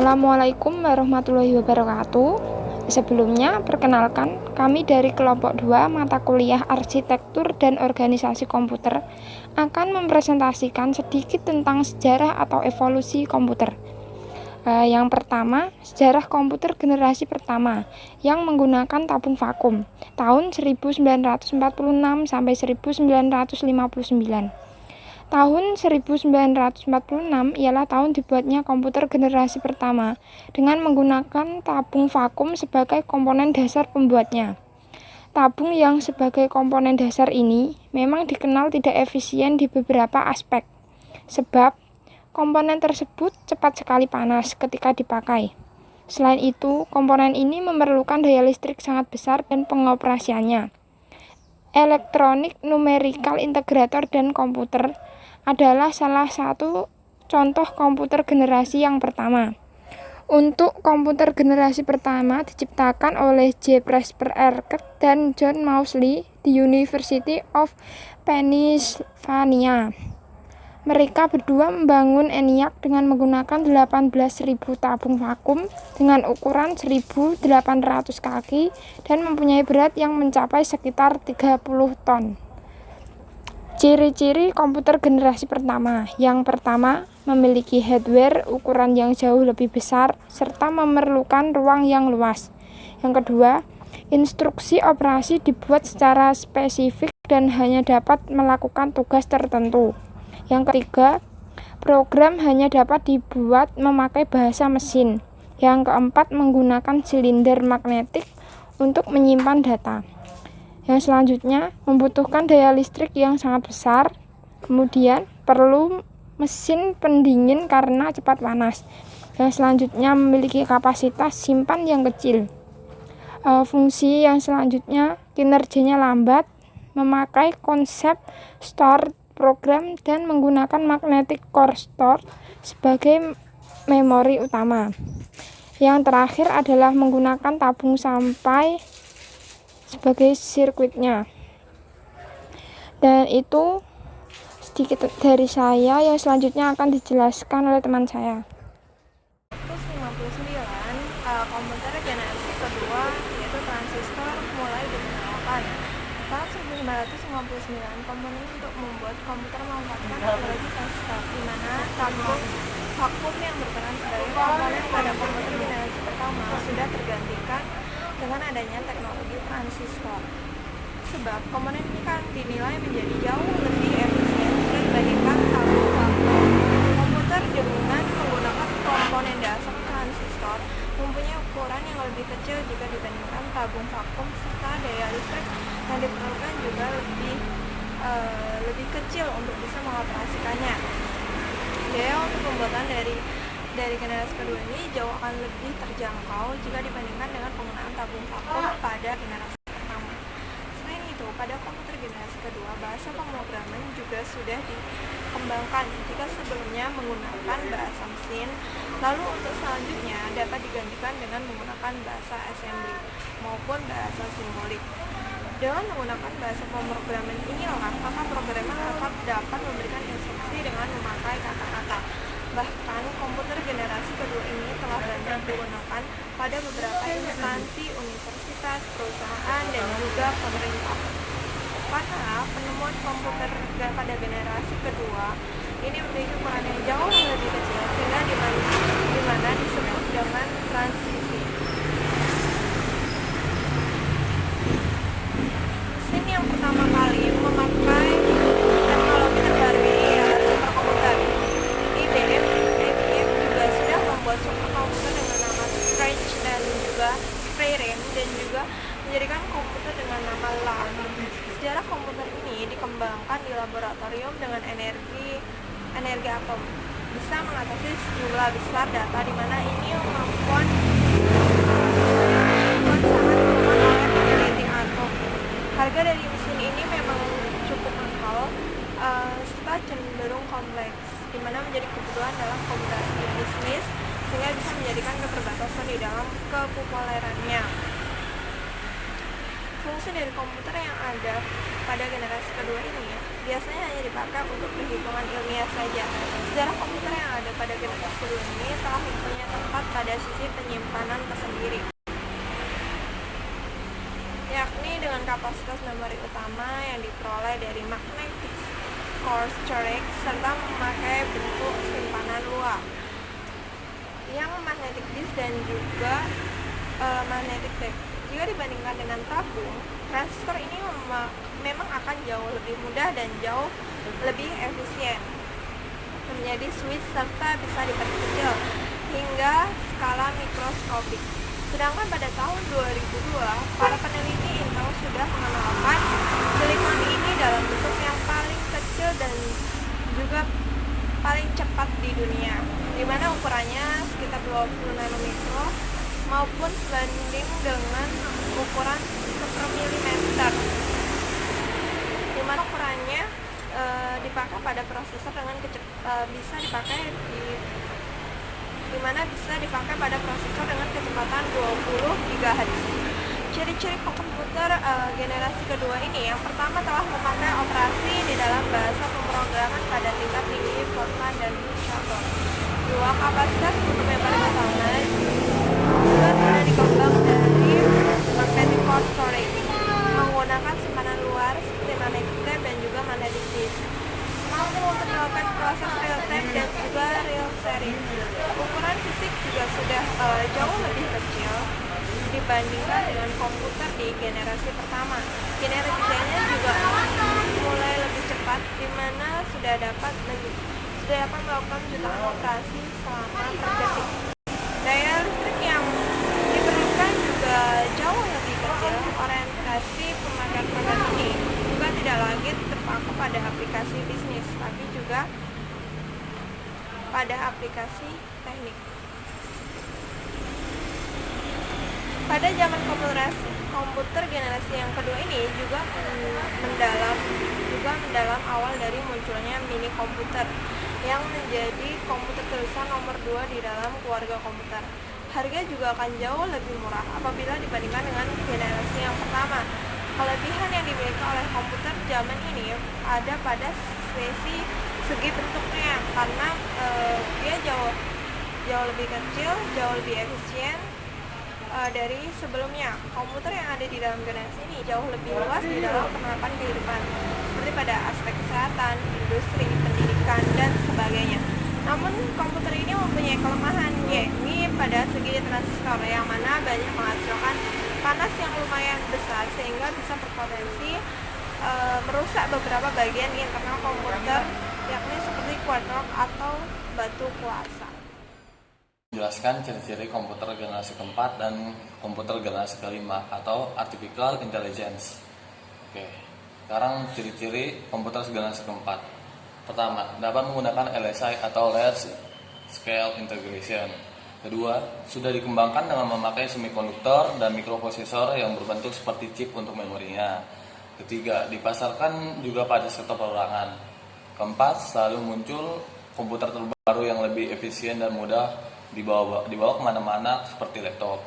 Assalamualaikum warahmatullahi wabarakatuh. Sebelumnya, perkenalkan, kami dari kelompok 2 mata kuliah Arsitektur dan Organisasi Komputer akan mempresentasikan sedikit tentang sejarah atau evolusi komputer. Yang pertama, sejarah komputer generasi pertama yang menggunakan tabung vakum tahun 1946 sampai 1959. Tahun 1946 ialah tahun dibuatnya komputer generasi pertama dengan menggunakan tabung vakum sebagai komponen dasar pembuatnya. Tabung yang sebagai komponen dasar ini memang dikenal tidak efisien di beberapa aspek, sebab komponen tersebut cepat sekali panas ketika dipakai. Selain itu, komponen ini memerlukan daya listrik sangat besar dan pengoperasiannya. Elektronik numerical integrator dan komputer adalah salah satu contoh komputer generasi yang pertama. Untuk komputer generasi pertama diciptakan oleh J. Presper Eckert dan John Mauchly di University of Pennsylvania. Mereka berdua membangun ENIAC dengan menggunakan 18.000 tabung vakum dengan ukuran 1.800 kaki dan mempunyai berat yang mencapai sekitar 30 ton. Ciri-ciri komputer generasi pertama. Yang pertama, memiliki hardware ukuran yang jauh lebih besar serta memerlukan ruang yang luas. Yang kedua, instruksi operasi dibuat secara spesifik dan hanya dapat melakukan tugas tertentu. Yang ketiga, program hanya dapat dibuat memakai bahasa mesin. Yang keempat, menggunakan silinder magnetik untuk menyimpan data. Yang selanjutnya, membutuhkan daya listrik yang sangat besar. Kemudian, perlu mesin pendingin karena cepat panas. Yang selanjutnya, memiliki kapasitas simpan yang kecil. Fungsi yang selanjutnya, kinerjanya lambat, memakai konsep stored program dan menggunakan magnetic core store sebagai memori utama. Yang terakhir adalah menggunakan tabung sampai sebagai sirkuitnya. Dan itu sedikit dari saya, yang selanjutnya akan dijelaskan oleh teman saya. 1959, komputer generasi kedua yaitu transistor mulai dikenalkan. Tahun 1959, komponen untuk membuat komputer memanfaatkan teknologi transistor, di mana tabung vakum yang berperan sebagai komponen pada komputer generasi pertama sudah tergantikan dengan adanya teknologi transistor. Sebab komponen ini kan dinilai menjadi jauh lebih efisien jika dibandingkan tabung vakum. Komputer dengan menggunakan komponen dasar transistor mempunyai ukuran yang lebih kecil jika dibandingkan tabung vakum, serta daya listrik yang diperlukan juga lebih kecil untuk bisa mengoperasikannya. Biaya untuk pembuatan dari generasi kedua ini jauh akan lebih terjangkau jika dibandingkan dengan penggunaan tabung vakum pada generasi pertama. Selain itu, pada komputer generasi kedua, bahasa pemrograman juga sudah dikembangkan jika sebelumnya menggunakan bahasa mesin, lalu untuk selanjutnya dapat digantikan dengan menggunakan bahasa assembly maupun bahasa simbolik. Dengan menggunakan bahasa pemrograman inilah, maka programmer akan dapat memberikan instruksi dengan memakai kata-kata. Bahkan komputer generasi kedua ini telah banyak digunakan pada beberapa instansi, universitas, perusahaan, dan juga pemerintah. Karena penemuan komputer pada generasi kedua ini memiliki ukuran yang jauh lebih kecil, sehingga dimana disebut dengan transisi. Mesin yang pertama kali memakai teknologi terbaru ini adalah superkomputer. IBM juga sudah membuat superkomputer dengan nama Scratch dan juga Frame, dan juga menjadikan komputer dengan nama LAM. Sejarah komputer ini dikembangkan di laboratorium dengan energi atom. Bisa mengatasi sejumlah besar data, di mana ini kemampuan sangat diperlukan oleh peneliti atom. Harga dari mesin ini memang cukup mahal, serta cenderung kompleks, di mana menjadi kebutuhan dalam komputasi bisnis, sehingga bisa menjadikan keterbatasan di dalam kepopulerannya. Fungsi dari komputer yang ada pada generasi kedua ini biasanya hanya dipakai untuk perhitungan ilmiah saja. Sejarah komputer yang ada pada generasi kedua ini telah mempunyai tempat pada sisi penyimpanan tersendiri, yakni dengan kapasitas memori utama yang diperoleh dari magnetic core storage serta memakai bentuk simpanan luar yang magnetic disk dan juga magnetic tape. Jika dibandingkan dengan tabung, transistor ini memang akan jauh lebih mudah dan jauh lebih efisien menjadi switch serta bisa diperkecil hingga skala mikroskopik. Sedangkan pada tahun 2002, para peneliti Intel sudah mengenalkan silikon ini dalam bentuk yang paling kecil dan juga paling cepat di dunia, di mana ukurannya sekitar 20 nanometer maupun sebanding dengan ukuran 1/milimeter, di mana ukurannya dipakai pada prosesor dengan bisa dipakai pada prosesor dengan kecepatan 20 GHz. Ciri-ciri komputer generasi kedua ini, yang pertama telah memakai operasi di dalam bahasa pemrograman pada tingkat tinggi Fortran dan Cator. Dua, kapasitas untuk memori utama juga sudah dikembang dari magnetic core storage menggunakan simpanan luar seperti magnetic tape dan juga magnetic disk, mampu untuk melakukan proses real time dan juga real sharing. Ukuran fisik juga sudah jauh lebih kecil dibandingkan dengan komputer di generasi pertama. Kinerjanya juga mulai lebih cepat, di mana sudah dapat melakukan jutaan operasi selama per detik. Daya listrik yang diperlukan juga jauh lebih kecil. Orientasi pemakaian program ini juga tidak lagi terpaku pada aplikasi bisnis, tapi juga pada aplikasi teknik. Pada zaman komputer generasi yang kedua ini juga mendalam awal dari munculnya mini komputer yang menjadi komputer terbesar nomor 2 di dalam keluarga komputer. Harga juga akan jauh lebih murah apabila dibandingkan dengan generasi yang pertama. Kelebihan yang dimiliki oleh komputer zaman ini ada pada segi bentuknya, karena dia jauh lebih kecil, jauh lebih efisien dari sebelumnya. Komputer yang ada di dalam generasi ini jauh lebih luas di dalam penerapan kehidupan, seperti pada aspek kesehatan, industri, pendidikan, dan sebagainya. Namun komputer ini mempunyai kelemahan, yakni pada segi transistor yang mana banyak menghasilkan panas yang lumayan besar sehingga bisa berpotensi merusak beberapa bagian internal komputer, yakni seperti quartz atau batu kuarsa. Jelaskan ciri-ciri komputer generasi keempat dan komputer generasi kelima atau artificial intelligence. Oke, sekarang ciri-ciri komputer generasi keempat. Pertama, dapat menggunakan LSI atau Large Scale Integration. Kedua, sudah dikembangkan dengan memakai semikonduktor dan mikroprosesor yang berbentuk seperti chip untuk memorinya. Ketiga, dipasarkan juga pada sektor perorangan. Keempat, selalu muncul komputer terbaru yang lebih efisien dan mudah dibawa kemana-mana seperti laptop.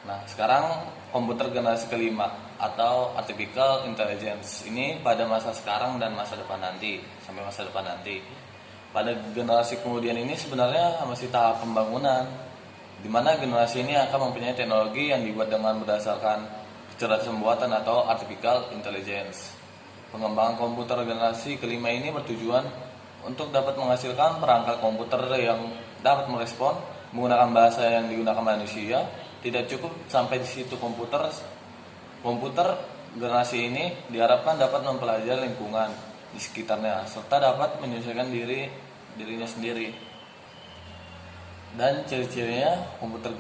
Nah, sekarang komputer generasi kelima atau artificial intelligence ini pada masa sekarang dan masa depan nanti, sampai masa depan nanti. Pada generasi kemudian ini sebenarnya masih tahap pembangunan, di mana generasi ini akan mempunyai teknologi yang dibuat dengan berdasarkan kecerdasan buatan atau artificial intelligence. Pengembangan komputer generasi kelima ini bertujuan untuk dapat menghasilkan perangkat komputer yang dapat merespon menggunakan bahasa yang digunakan manusia. Tidak cukup sampai di situ, komputer generasi ini diharapkan dapat mempelajari lingkungan di sekitarnya serta dapat menyesuaikan dirinya sendiri. Dan ciri-cirinya komputer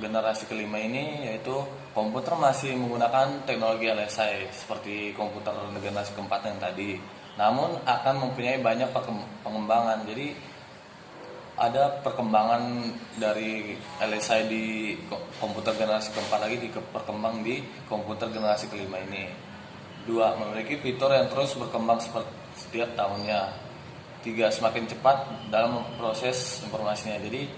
generasi kelima ini yaitu komputer masih menggunakan teknologi LSI seperti komputer generasi keempat yang tadi, namun akan mempunyai banyak pengembangan. Jadi ada perkembangan dari LSI di komputer generasi keempat lagi berkembang di komputer generasi kelima ini. Dua, memiliki fitur yang terus berkembang setiap tahunnya. Tiga, semakin cepat dalam proses informasinya. Jadi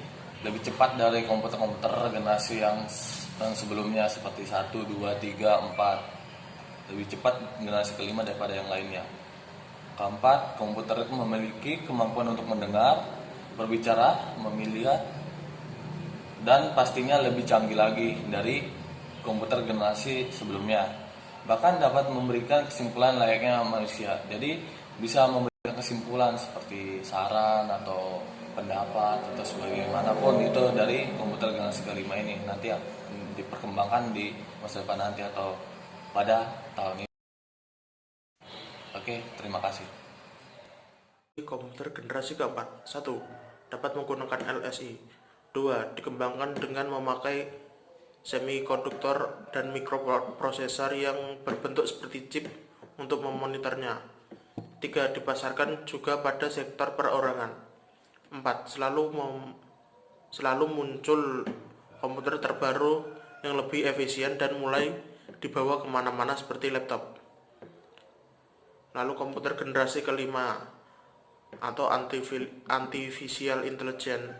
lebih cepat dari komputer-komputer generasi yang sebelumnya seperti 1, 2, 3, 4. lebih cepat generasi kelima daripada yang lainnya. Keempat, komputer itu memiliki kemampuan untuk mendengar, berbicara, memilihat, dan pastinya lebih canggih lagi dari komputer generasi sebelumnya. Bahkan dapat memberikan kesimpulan layaknya manusia. Jadi bisa memberikan kesimpulan seperti saran atau pendapat atau sebagaimanapun itu dari komputer generasi kelima ini nanti akan diperkembangkan di masa depan nanti atau pada tahun ini. Oke, terima kasih. Komputer generasi keempat. 1. Dapat menggunakan LSI. 2. Dikembangkan dengan memakai semikonduktor dan mikroprosesor yang berbentuk seperti chip untuk memonitornya. 3. Dipasarkan juga pada sektor perorangan. 4. Selalu muncul komputer terbaru yang lebih efisien dan mulai dibawa kemana-mana seperti laptop. Lalu komputer generasi kelima atau artificial intelligence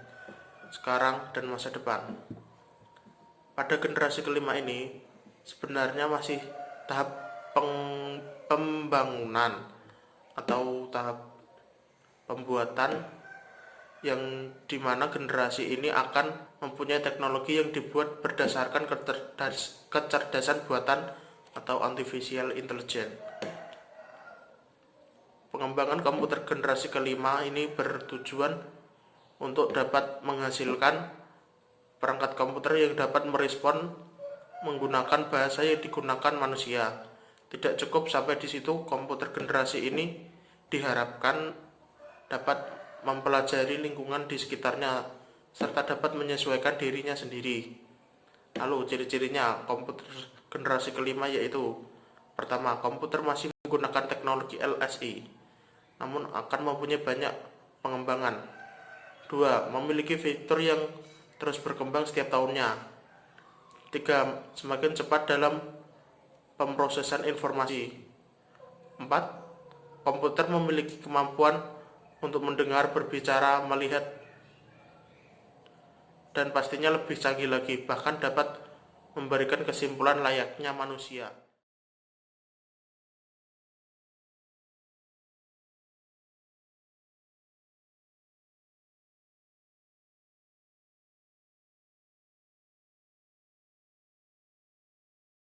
sekarang dan masa depan. Pada generasi kelima ini sebenarnya masih tahap pembangunan atau tahap pembuatan yang dimana generasi ini akan mempunyai teknologi yang dibuat berdasarkan kecerdasan buatan atau artificial intelligence. Pengembangan komputer generasi kelima ini bertujuan untuk dapat menghasilkan perangkat komputer yang dapat merespon menggunakan bahasa yang digunakan manusia. Tidak cukup sampai di situ, komputer generasi ini diharapkan dapat mempelajari lingkungan di sekitarnya serta dapat menyesuaikan dirinya sendiri. Lalu ciri-cirinya komputer generasi kelima yaitu: pertama, komputer masih menggunakan teknologi LSI, namun akan mempunyai banyak pengembangan. 2. Memiliki fitur yang terus berkembang setiap tahunnya. 3. Semakin cepat dalam pemrosesan informasi. 4. Komputer memiliki kemampuan untuk mendengar, berbicara, melihat, dan pastinya lebih canggih lagi, bahkan dapat memberikan kesimpulan layaknya manusia.